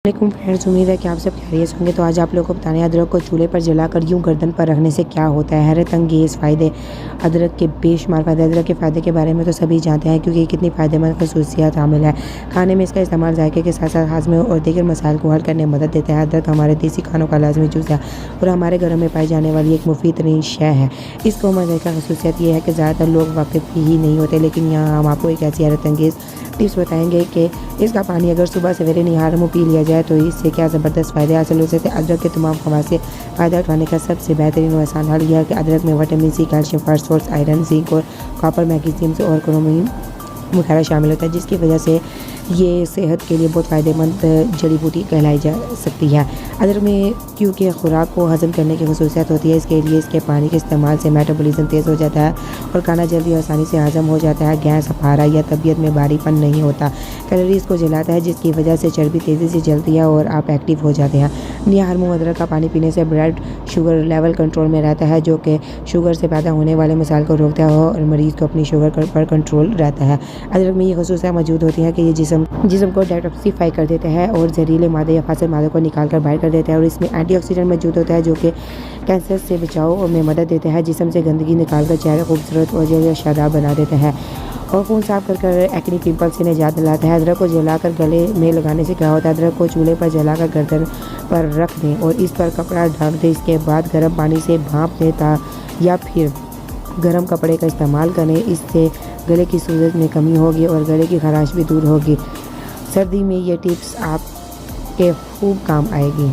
वालेकुम फ्रेंड्स, उम्मीद है कि आप सब खैरियत होंगे। तो आज आप लोगों को बताने हैं अदरक को चूल्हे पर जलाकर यूं गर्दन पर रखने से क्या होता है। हैरत अंगेज़ फ़ायदे। अदरक के बेशुमार फ़ायदे। अदरक के फ़ायदे के बारे में तो सभी जानते हैं क्योंकि ये कितनी फ़ायदेमंद खसूसियात हामिल है। खाने में इसका इस्तेमाल जायके के साथ साथ हाज़मे और दीगर मसाइल को हल करने में मदद देता है। अदरक हमारे देसी खानों का लाजमी जुज़ है और हमारे घरों में पाई जाने वाली एक मुफीद तरीन शय है। इसको मज़े का खसूसियत ये है कि ज़्यादातर लोग वाकिफ़ ही नहीं होते, लेकिन यहाँ हम आपको एक ऐसी हैरत अंगेज़ टिप्स बताएंगे कि इसका पानी अगर सुबह सवेरे निहार मुँह पी लिया जाए तो इससे क्या ज़बरदस्त फ़ायदे हासिल हो सकते हैं। अदरक के तमाम ख़वास से फ़ायदा उठाने का सबसे बेहतरीन और आसान हल यह है कि अदरक में vitamin C, calcium, phosphorus, iron, zinc और कॉपर, मैग्नीशियम और क्रोमियम वगैरह शामिल होता है, जिसकी वजह से ये सेहत के लिए बहुत फ़ायदेमंद जड़ी बूटी कहलाई जा सकती है। अदरक में क्योंकि खुराक को हज़म करने की खसूसियत होती है, इसके लिए इसके पानी के इस्तेमाल से मेटाबॉलिज्म तेज़ हो जाता है और खाना जल्दी आसानी से हज़म हो जाता है। गैस, अफारा या तबीयत में भारीपन नहीं होता। कैलोरीज़ को जलाता है, जिसकी वजह से चर्बी तेज़ी से जलती है और आप एक्टिव हो जाते हैं। निहार मुँह अदरक का पानी पीने से ब्लड शुगर लेवल कंट्रोल में रहता है, जो कि शुगर से पैदा होने वाले मसाइल को रोकता है और मरीज़ को अपनी शुगर पर कंट्रोल रहता है। अदरक में ये खसूसियात मौजूद होती हैं कि ये जिस्म को डिटॉक्सिफाई कर देता है और जहरीले मादे या फासिद मादों को निकाल कर बाहर कर देता है और इसमें एंटीऑक्सीडेंट मौजूद होता है, जो कि कैंसर से बचाव में मदद देता है। जिस्म से गंदगी निकाल कर चेहरा खूबसूरत और जल्द शादाब बना देता है और खून साफ कर एक्ने पिंपल से निजात दिलाता है। अदरक को जलाकर गले में लगाने से क्या होता है, अदरक को चूल्हे पर जलाकर गर्दन पर रख दें और इस पर कपड़ा ढक दें। इसके बाद गर्म पानी से भाप दें या फिर गर्म कपड़े का इस्तेमाल करें। इससे गले की सूजश में कमी होगी और गले की खराश भी दूर होगी। सर्दी में ये टिप्स आपके खूब काम आएगी।